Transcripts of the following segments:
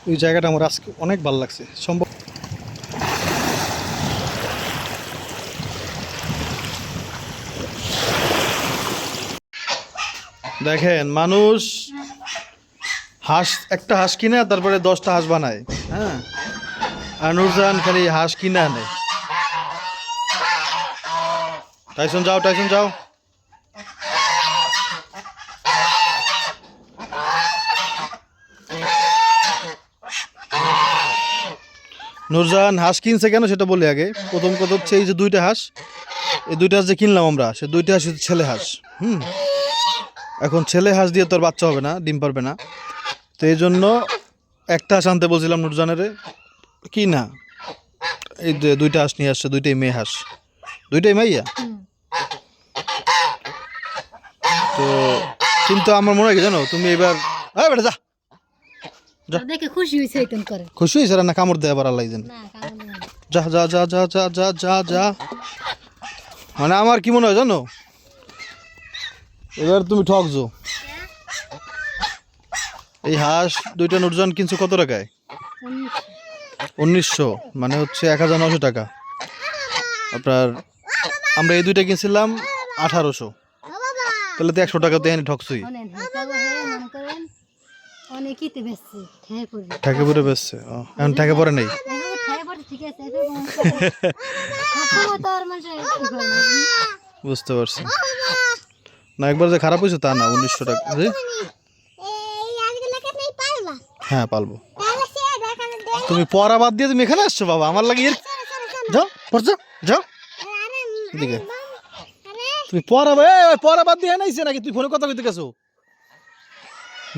ওই জায়গাটা আমার আজকে অনেক ভালো লাগছে সম্ভব। দেখেন মানুষ হাঁস, একটা হাঁস কিনে তারপরে 10টা হাঁস বানায়। হ্যাঁ, আর নুরজাহান খালি হাঁস কিনে আনে। টাইসন যাও, টাইসন যাও। নুরজাহান হাঁস কিনছে কেন সেটা বলি আগে। প্রথম কথা হচ্ছে এই যে 2টা হাঁস, এই 2টা হাঁস যে কিনলাম আমরা, সে 2টা হাঁস হচ্ছে ছেলে হাঁস। এখন ছেলে হাঁস দিয়ে তোর বাচ্চা হবে না, ডিম পারবে না। তো এই জন্য একটা হাঁস আনতে বলছিলাম নুরজাহানের, কি না এই যে 2টা হাঁস নিয়ে আসছে, 2টাই মেয়ে হাঁস, 2টাই মাইয়া। তো কিন্তু আমার মনে হয় কি জানো, তুমি এবার বেটা যা দেখে খুশি হয়েছে এরকম করে। খুশি হয়েছে না কামড় দেয় আবার আল্লাহ জানে। না কারণ না। যা যা যা যা যা যা যা যা। মানে আমার কি মনে হয় জানো, এবার তুমি ঠকছো। এই হাঁস 2টা নুরজাহান কিনছো কত টাকায়? 1900, মানে হচ্ছে 1900 টাকা। আপনার আমরা এই 2টা কিনছিলাম 1800, তাহলে তো 100 টাকা তো এনে ঠকছই। অনেক হিসাবে হে মনে করেন অনেকই তো বেশি ঠেকে পড়বে। ঠেকে পড়ে বেচছে, এখন ঠেকে পড়ে নেই। ঠেকে পড়ে ঠিক আছে এফে হাসো তো আর মানে বুঝতে পারছি না, একবার যে খারাপ হয়েছে তা না। 1900 টাকা জি? হ্যাঁ পালবো। তুমি পড়া বাদ দিয়ে তুমি এখানে আসছো বাবা, আমার লাগে যাও পড়ছো, যাও এদিকে। তুমি পড়া বাদ দিয়ে নাইছে নাকি, তুই ফোনে কথা কইতে গেছো?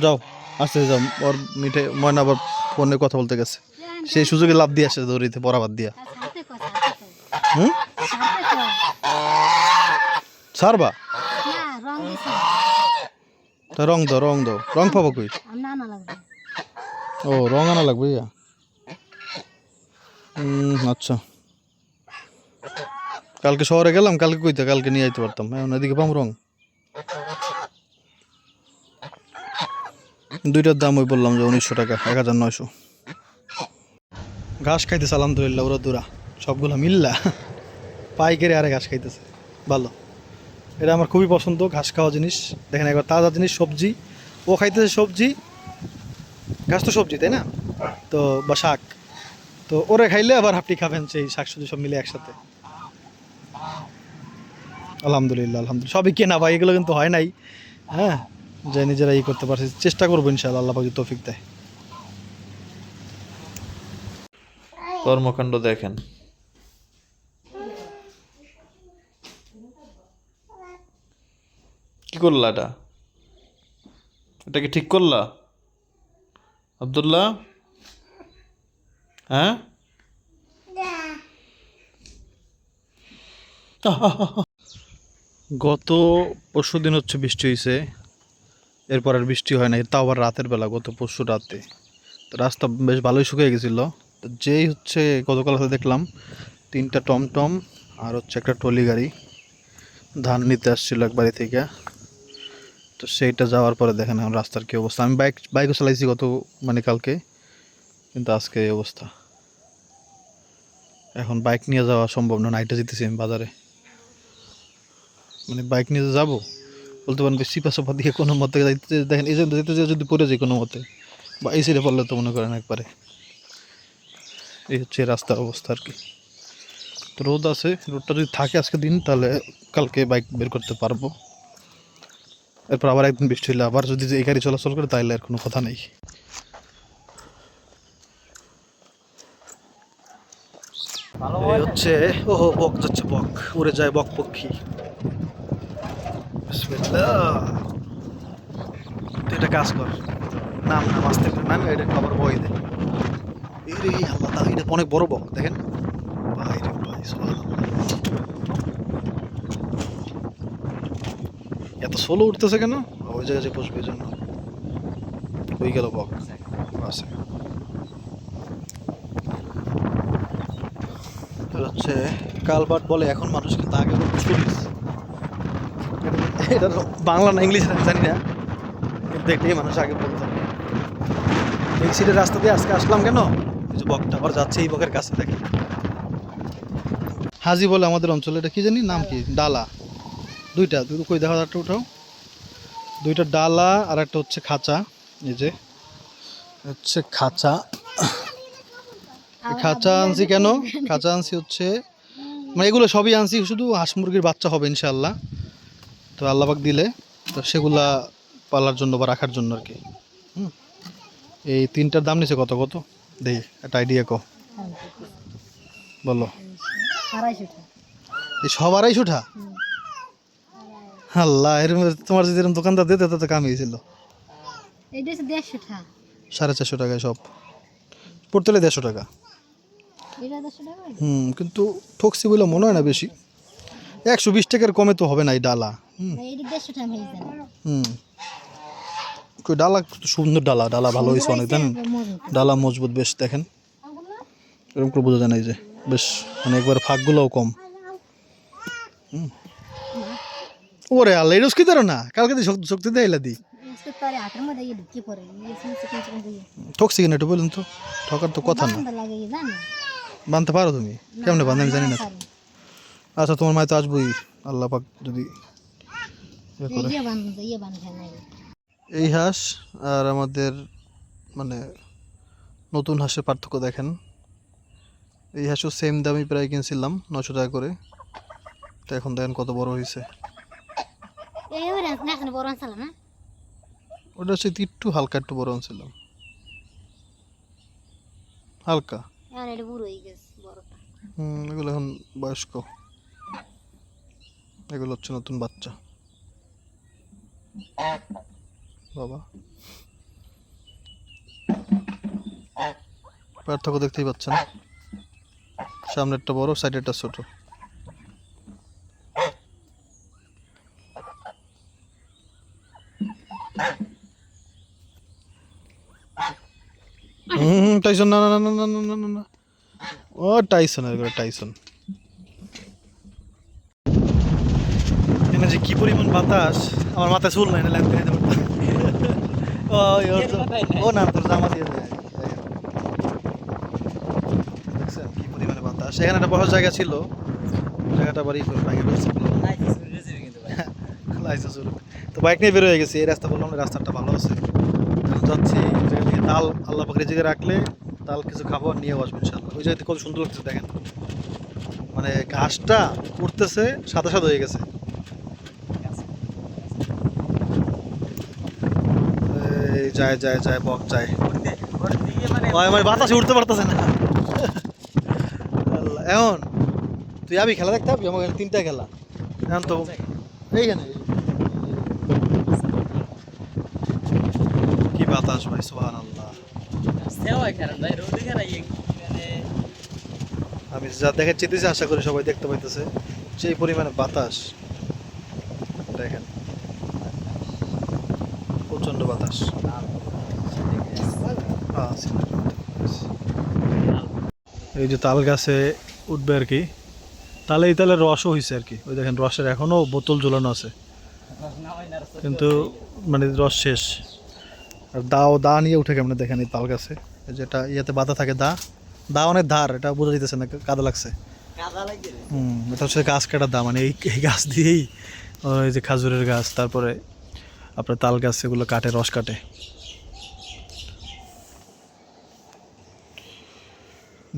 যাও আসতে যাও। ওর মিঠে ময়না আবার ফোনে কথা বলতে গেছে, সেই সুযোগে লাভ দিয়ে আসছে দৌড়িতে পড়া বাদ দিয়া। সাথে কথা হুম, সাথে ছাড়বা? না রং দিছে তা রং দাও, রং দাও। রং পাবো কই? আমরা না লাগবে। ও রং আনা লাগবে ইয়া। আচ্ছা, কালকে শহরে গেলাম, কালকে কইতে কালকে নিয়ে আইতে পারতাম। এখন এদিকে পাম রং। 2টার দাম ওই বললাম যে 1900 টাকা, 1900। ঘাস খাইতেছে আলহামদুলিল্লাহ, ওরা দুরা সবগুলা মিল্লা পাইকারি আরে ঘাস খাইতেছে ভালো। এটা আমার খুবই পছন্দ ঘাস খাওয়া জিনিস। দেখেন একবার তাজা জিনিস, সবজি ও খাইতেছে, সবজি ঘাস তো সবজি তাই না, তো বা শাক, তো ওরা খাইলে আবার আপনি খাবেন সেই শাকসবজি সব মিলে একসাথে। আলহামদুলিল্লাহ, আলহামদুলিল্লাহ। সবই কেনা ভাই, এগুলো কিন্তু হয় নাই। হ্যাঁ, যে নিজেরা ই করতে পারছি, চেষ্টা করবো ইনশাআল্লাহ, আল্লাহ পাক যদি তৌফিক দেয়। কর্মকাণ্ড দেখেন। কি করলা এটা? এটা কি ঠিক করলা আব্দুল্লাহ? হ্যাঁ, গত পরশু দিন হচ্ছে বৃষ্টি হয়েছে, এরপর আর বৃষ্টি হয় না। তাও আবার রাতের বেলা, গত পরশু রাতে। তো রাস্তা বেশ ভালোই শুকিয়ে গেছিল। তো যেই হচ্ছে গতকাল রাতে দেখলাম 3টা টমটম আর হচ্ছে একটা ট্রলি গাড়ি ধান নিতে আসছিল এক বাড়ি থেকে। তো সেইটা যাওয়ার পরে দেখেন এখন রাস্তার কী অবস্থা। আমি বাইকও চালাইছি গত মানে কালকে, কিন্তু আজকে এই অবস্থা। এখন বাইক নিয়ে যাওয়া সম্ভব না, নাইটে যেতেছি আমি বাজারে। মানে বাইক নিয়ে যাবো বলতে পারেন সিপা সোপা দিয়ে কোনো মতে যাইতে, দেখেন এই যে যেতে যদি পড়ে যায় কোনো মতে, বা এই সাইডে পড়লে তো মনে করেন একবারে। এই হচ্ছে রাস্তার অবস্থা আর কি। তো রোদ আছে, রোদটা যদি থাকে আজকে দিন তাহলে কালকে বাইক বের করতে পারবো। এরপর আবার একদিন বৃষ্টি হলে আবার যদি এই গাড়ি চলাচল করে তাহলে আর কোনো কথা নেই। এই হচ্ছে ওহো বক যাচ্ছে, বক উড়ে যায়, বক পক্ষী। বিসমিল্লাহ। তুই এটা কাজ কর, নাম নাম আস্তে করে নামে, এটা আবার বই দে। এই রে আল্লাহ, তা এটা অনেক বড় বক দেখেন ভাই রে ভাই, এত সোলো উঠতেছে কেন? ওই জায়গায় যে বসবে এই জন্য। হয়ে গেল বক আছে। হচ্ছে কালবার্ট বলে এখন মানুষ, কিন্তু আগে বলতো পুলিশ। এটা বাংলা না ইংলিশ জানি না, কিন্তু এটাই মানুষ আগে বলতো। তো এই সিটের রাস্তা দিয়ে আজকে আসলাম কেন, এই যে বকটা আবার যাচ্ছে এই বকের কাছে দেখেন। হাজি বলে আমাদের অঞ্চলে, এটা কি জানি নাম কি, ডালা দুইটা, কই দেখা একটা উঠাও, দুইটা ডালা আর একটা হচ্ছে খাঁচা। এই যে হচ্ছে খাঁচা। খাঁচা আনছি কেন, খাঁচা আনছি হচ্ছে মানে এগুলো সবই আনছি, শুধু হাঁস মুরগির বাচ্চা হবে ইনশাআল্লাহ, তো আল্লাহবাক দিলে, তো সেগুলা পালার জন্য বা রাখার জন্য আর কি। এই তিনটার দাম নিছে কত কত দেই একটা আইডিয়া কো বলো। 250 টাকা। এই সব 250 টাকা? আল্লাহ, এর মধ্যে তোমার যদি এরকম দোকানদার দিতে তো কাম হয়েছিল। এইটা হচ্ছে 150 টাকা। 450 টাকায় সব পড়তেলে 150 টাকা। এটা 150 টাকা। কিন্তু ঠকসি বলে মনে হয় না বেশি, 120 টাকার কমে তো হবে না এই ডালা। এইটা 150 টাকা হয়ে যায়। কই ডালা তো সুন্দর, ডালা ডালা ভালো হয়েছে অনেক, জানেন মজবুত। ডালা মজবুত বেশ, দেখেন এরকম করে বোঝা যায় না, এই যে বেশ মানে একবার ফাঁকগুলোও কম। ওরে আল্লাহ, এটা কি ধরো না, কালকে দিয়ে শক্তি দেয় দি আজকে তারে হাটের মধ্যে গিয়ে ঢুকে পড়ে এই চিকন চিকন দিয়ে ঠকছি কিনা একটু বলুন তো, ঠকার তো কথা না। বান্দা লাগে জানো, বানতে পারো তুমি? কেমনে বান্ধ আমি জানি না তো। আচ্ছা তোমার মায় তো আসবোই, আল্লাহ পাক যদি ইয়ে করে। ইয়ে বান্ধে নাই। এই হাঁস আর আমাদের মানে নতুন হাঁসের পার্থক্য দেখেন। এই হাঁসও সেম দামই প্রায় কিনছিলাম 900 টাকা করে, তো এখন দেখেন কত বড় হয়েছে। এই ওরে না কেন বড় আনছাল না, ওটা হচ্ছে একটু হালকা একটু বড় আনছিলাম, হালকা। আর এটা বুড়ো হয়ে গেছে বড়টা। এগুলো এখন বয়স্ক, এগুলো হচ্ছে নতুন বাচ্চা। বাবা, পার্থক্য দেখতেই পাচ্ছেন, সামনেরটা বড়, সাইডেরটা ছোট। টাইসন, না না না না না না না না না, ও টাইসন, এগুলো টাইসন। এখানে যে কি পরিমাণ বাতাস, আমার মাথায় চুল নাই না লাগবে না। ও না, তোর জামা দিয়ে দেয়। দেখছেন কি পরিমাণে বাতাস, এখানে একটা বসার জায়গা ছিল, জায়গাটা বাড়ি করে ভাঙে ফেলছে। তো বাইক নিয়ে বের হয়ে গেছি, এই রাস্তা বললাম না, রাস্তাটা ভালো আছে, এখন যাচ্ছি এই জায়গা থেকে তাল, আল্লাহ পাকের জায়গায় রাখলে তাল কিছু খাবো আর নিয়েও আসবো ইনশাল্লাহ। ওই জায়গাতে কত সুন্দর লাগছে দেখেন, মানে ঘাসটা উঠতেছে, সাদা সাদা হয়ে গেছে। এই যায় যায় যায় বক যায়, মানে বাতাসে উঠতে পারতেছে না। আল্লাহ, এখন তুই আবি খেলা দেখতে হবে, আমার 3টা খেলা এখন তো এইখানে। কি বাতাস ভাই, সুবহানাল্লাহ। আমি যা দেখে চেতেছি, আশা করি সবাই দেখতে পাইতেছে, সেই পরিমাণে বাতাস দেখেন, প্রচন্ড বাতাস। এই যে তাল গাছে উঠবে আর কি, তালে এই তালের রসও হয়েছে আর কি, ওই দেখেন রসের এখনো বোতল ঝুলানো আছে, কিন্তু মানে রস শেষ। আর দা নিয়ে উঠে কেমন দেখেন এই তাল গাছে, যেটা ইয়েতে বাঁধা থাকে, দা অনেক ধার, এটা বোঝা যেতেছে না, কাদা লাগছে। এটা হচ্ছে গাছ কাটার দা, মানে এই গাছ দিয়েই ওই যে খাজুরের গাছ, তারপরে আপনার তাল গাছ, এগুলো কাটে, রস কাটে।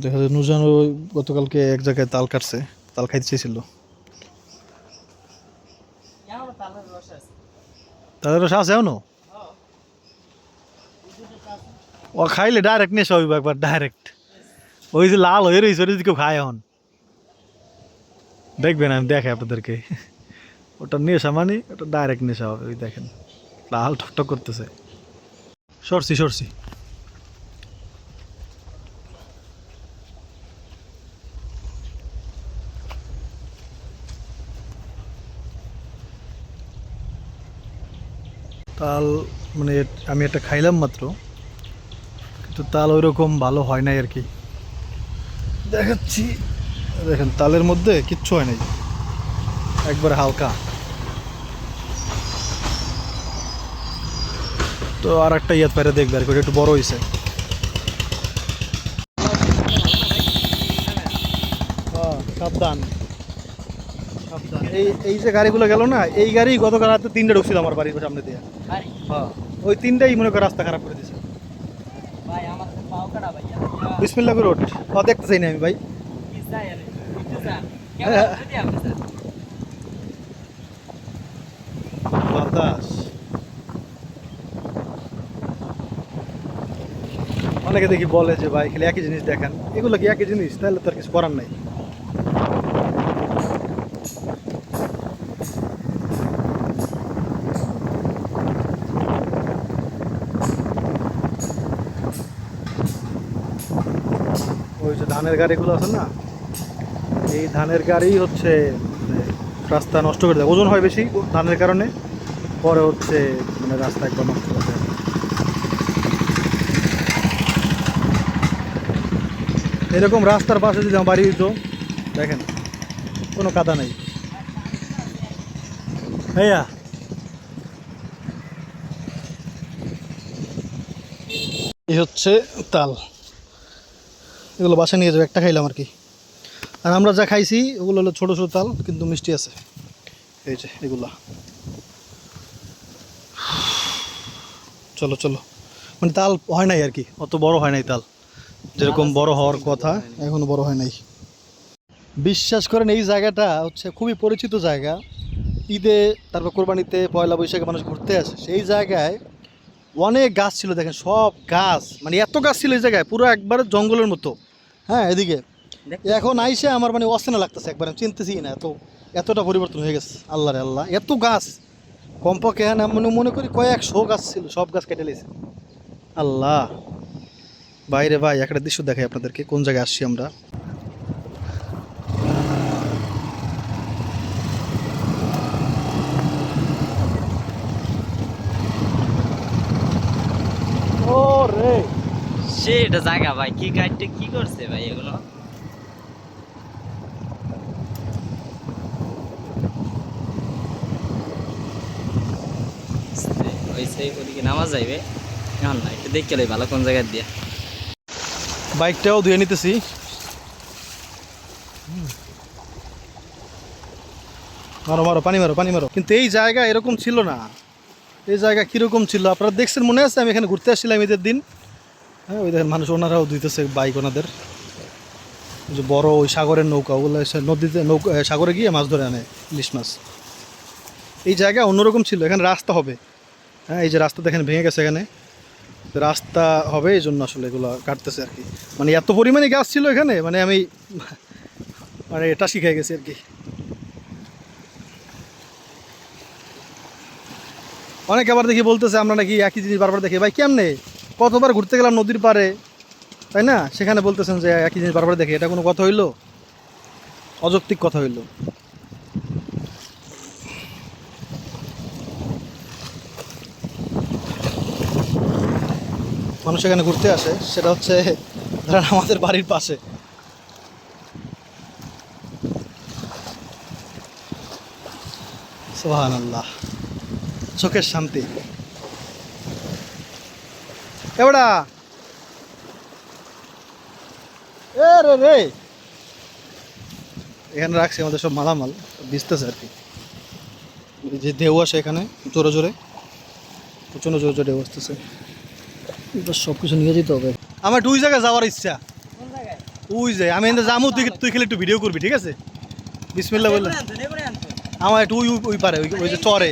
দেখা যায় নুজান গতকালকে এক জায়গায় তাল কাটছে, তাল খাইতে চেয়েছিল। তালের রস আছে এখনো? ও খাইলে ডাইরেক্ট নেশা হইব একবার, ডাইরেক্ট ওই যে লাল হয়ে রয়েছে, ওটা যদি কেউ খায় এখন দেখবেন, আমি দেখাই আপনাদেরকে, ওটা নেশা মানে ওটা ডাইরেক্ট নেশা হবে। ওই দেখেন লাল ঠকঠক করতেছে। সরছি সরছি, তাল মানে আমি একটা খাইলাম মাত্র, কিন্তু তাল ওই রকম ভালো হয় নাই আর কি, দেখাচ্ছি। দেখেন তালের মধ্যে কিচ্ছু হয় নাই, একবার হালকা। তো আর একটা ইয়াত পারে দেখবে আর কি, ওটা একটু বড় হয়েছে। সাবধান সাবধান। এই এই যে গাড়িগুলো গেল না, এই গাড়ি গতকাল রাতে 3টা ঢুকছিল আমার বাড়ির সামনে দিয়ে। হ্যাঁ, ওই 3টাই মনে করে রাস্তা খারাপ করে দিয়েছে। বিসমিল্লাহ রোড দেখতে চাই না আমি ভাই। বাতাস অনেকে দেখি বলে যে ভাই খালি একই জিনিস দেখান, এগুলো কি একই জিনিস? তাহলে তো আর কিছু করার নাই। ওই যে ধানের গাড়িগুলো আছে না, এই ধানের গাড়ি হচ্ছে মানে রাস্তা নষ্ট করে দেয়, ওজন হয় বেশি ধানের কারণে, পরে হচ্ছে মানে রাস্তা একবার নষ্ট করে দেয়। এরকম রাস্তার পাশে যদি আমার বাড়ি হইতো, দেখেন কোনো কাদা নেই। ভাইয়া এই হচ্ছে তাল, এগুলো বাসায় নিয়ে যাবো, একটা খাইলাম আর কি। আর আমরা যা খাইছি ওগুলো হলো ছোটো ছোটো তাল, কিন্তু মিষ্টি আছে। এই যে এগুলা, চলো চলো, মানে তাল হয় নাই আর কি, অত বড় হয় নাই তাল, যেরকম বড় হওয়ার কথা এখনো বড় হয় নাই। বিশ্বাস করেন এই জায়গাটা হচ্ছে খুবই পরিচিত জায়গা। ঈদে, তারপর কোরবানিতে, পয়লা বৈশাখে মানুষ ঘুরতে আসে। সেই জায়গায় অনেক গাছ ছিল, দেখেন সব গাছ, মানে এত গাছ ছিল এই জায়গায়, পুরো একবারে জঙ্গলের মতো। হ্যাঁ, এদিকে এখন আইসে আমার মানে অচেনা লাগতেছে, একবার আমি চিনতেছি না, এতটা পরিবর্তন হয়ে গেছে। আল্লাহ রে আল্লাহ, এত গাছ কমপক্ষে হ্যাঁ মনে করি কয়েকশো গাছ ছিল, সব গাছ কেটে লেছে। আল্লাহ, বাইরে ভাই একটা দৃশ্য দেখাই আপনাদেরকে, কোন জায়গায় আসছি আমরা। ও রে, সেটা জায়গা ভাই, কি কাটতে কি করছে ভাই এগুলো? ওই সেই ওদিকে নামা যাইবে এখন না, একটু দেখে লই ভালো কোন জায়গা দিয়ে। বাইকটাও ধুয়ে নিতেছি। মারো মারো, পানি মারো পানি মারো। কিন্তু এই জায়গা এরকম ছিল না। এই জায়গা কীরকম ছিল আপনারা দেখছেন, মনে আছে? আমি এখানে ঘুরতে আসছিলাম ঈদের দিন। হ্যাঁ, ওই দেখেন মানুষ, ওনারাও ধুইতেছে বাইক ওনাদের। যে বড় ওই সাগরের নৌকা, ওগুলো এসে নদীতে নৌকা সাগরে গিয়ে মাছ ধরে আনে, ইলিশ মাছ। এই জায়গা অন্যরকম ছিল, এখানে রাস্তা হবে। হ্যাঁ, এই যে রাস্তা দেখেন ভেঙে গেছে, এখানে রাস্তা হবে, এই জন্য আসলে এগুলো কাটতেছে আর কি। মানে এত পরিমাণে গাছ ছিল এখানে, মানে আমি মানে এটা শিখে গেছি আর কি। অনেকে আবার দেখি বলতেছে আমরা নাকি একই জিনিস বারবার দেখি। ভাই কেমনে, কতবার ঘুরতে গেলাম নদীর পাড়ে, তাই না? সেখানে বলতেছেন যে একই জিনিস বারবার দেখি, এটা কোনো কথা হইলো? অযৌক্তিক কথা হইলো। মানুষ এখানে ঘুরতে আসে, সেটা হচ্ছে ধরেন আমাদের বাড়ির পাশে। সুবহানাল্লাহ, চোখের শান্তি। এবারা এ রে রে, এখানে রাখছি আমাদের সব মালামাল, ভিজতেছে আর কি। যে ঢেউ আসে এখানে জোরে জোরে, প্রচণ্ড জোরে জোরে ঢেউ আসতেছে, সব কিছু নিয়ে যেতে হবে। আমার একটু ওই জায়গায় যাওয়ার ইচ্ছা। ওই যে আমি এখানে যাবো, তুই খেলে একটু ভিডিও করবি, ঠিক আছে? বিসমিল্লাহ বললে আমার একটু ওই ওই পারে, ওই যে চরে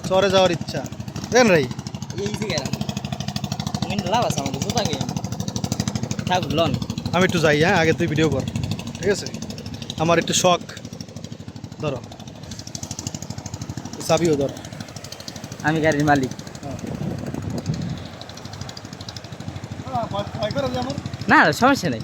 চরে যাওয়ার ইচ্ছা। দেখেন রাই, আমি একটু যাই। হ্যাঁ, আগে তুই ভিডিও কর, ঠিক আছে? আমার একটু শখ। ধরো চাবিও ধর, আমি গাড়ির মালিক। না সমস্যা নেই।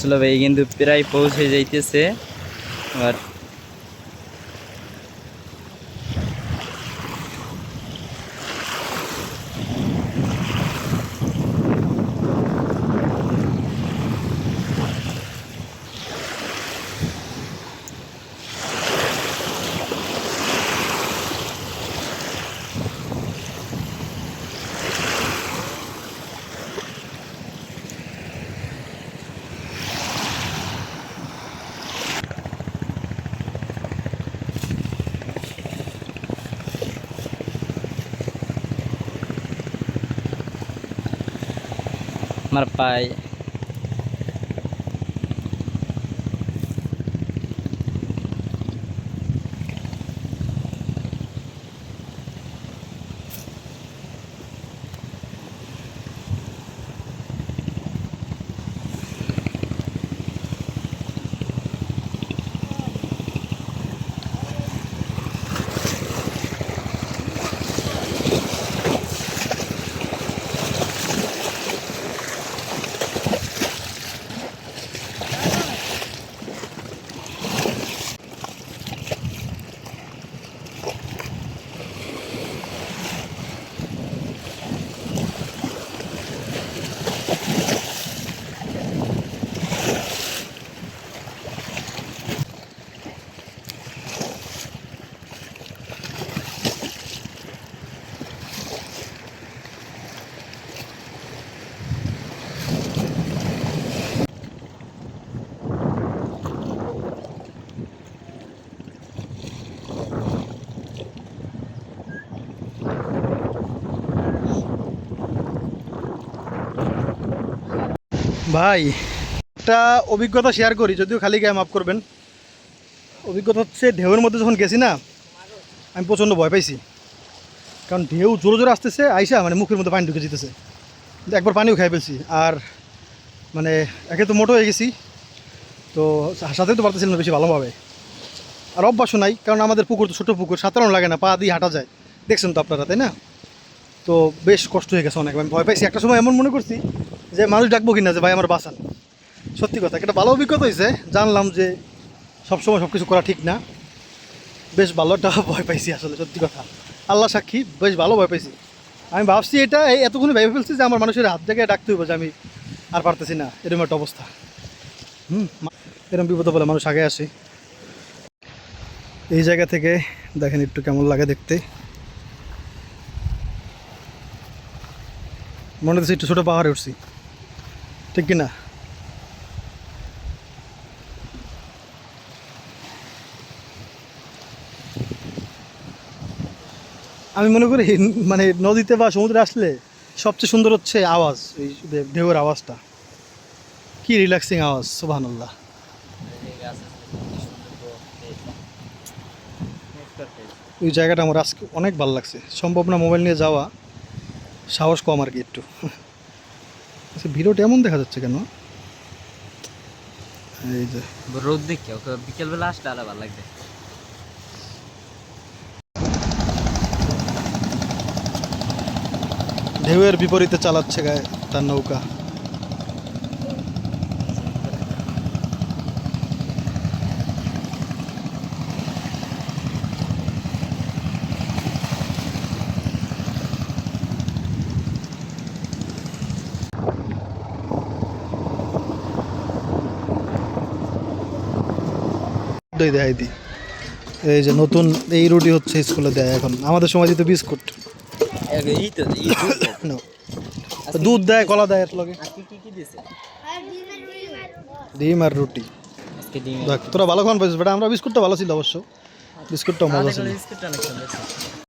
চলো ভাই কিন্তু প্রায় পৌঁছে যাইতেছে আর আমার পায়ে ভাই একটা অভিজ্ঞতা শেয়ার করি, যদিও খালি গায়ে মাফ করবেন। অভিজ্ঞতা হচ্ছে ঢেউয়ের মধ্যে যখন গেছি না, আমি প্রচণ্ড ভয় পাইছি। কারণ ঢেউ জোরে জোরে আসতেছে, আইসা মানে মুখের মধ্যে পানি ঢুকে যেতেছে। একবার পানিও খাই ফেলছি। আর মানে একে তো মোটো হয়ে গেছি, তো সাঁতারতে তো পারতেছিলাম না বেশি ভালোভাবে। আর অভ্যাসও নাই, কারণ আমাদের পুকুর তো ছোটো পুকুর, সাঁতারও লাগে না, পা দিয়ে হাঁটা যায়। দেখছেন তো আপনারা, তাই না? তো বেশ কষ্ট হয়ে গেছে অনেক, আমি ভয় পাইছি। একটা সময় এমন মনে করছি যে মানুষ ডাকবো কিনা, যে ভাই আমার বাঁচান। সত্যি কথা, একটা ভালো অভিজ্ঞতা হয়েছে। জানলাম যে সবসময় সব কিছু করা ঠিক না। বেশ ভালো একটা ভয় পাইছি আসলে, সত্যি কথা। আল্লাহ সাক্ষী, বেশ ভালো ভয় পাইছি। আমি ভাবছি এটা এতক্ষণ ভেবে ফেলছি যে আমার মানুষের হাত জায়গায় ডাকতে হইব, যে আমি আর পারতেছি না, এরকম একটা অবস্থা। এরকম বিপদ বলে মানুষ আগে আসে। এই জায়গা থেকে দেখেন একটু কেমন লাগে দেখতে। মনে হচ্ছে একটু ছোটো পাহাড়ে উঠছি, ঠিক কিনা? আমি মনে করি মানে নদীতে বা সমুদ্রে আসলে সবচেয়ে সুন্দর হচ্ছে আওয়াজ, এই ঢেউয়ের আওয়াজটা। কি রিল্যাক্সিং আওয়াজ, সুবহানাল্লাহ। ওই জায়গাটা আমার আজকে অনেক ভালো লাগছে। সম্ভব না মোবাইল নিয়ে যাওয়া, সাহস কম আর কি একটু। আচ্ছা, ভিডিওটা এমন দেখা যাচ্ছে কেন? এই যে রোদ দেখে বিকেলবেলা আসলে আরো ভালো লাগবে। ঢেউয়ের বিপরীতে চালাচ্ছে গায়ে তার নৌকা। দেয় দি, এই যে নতুন এই রুটি হচ্ছে স্কুলে দেয় এখন। আমাদের সময় দিত বিস্কুট, No. দুধ দেয়, কলা দেয়, এর লগে ডিম আর রুটি। দেখ তোরা ভালো খান পাইছিস বেটা, আমরা বিস্কুটটা ভালো ছিল অবশ্য, বিস্কুটটা মজা ছিল।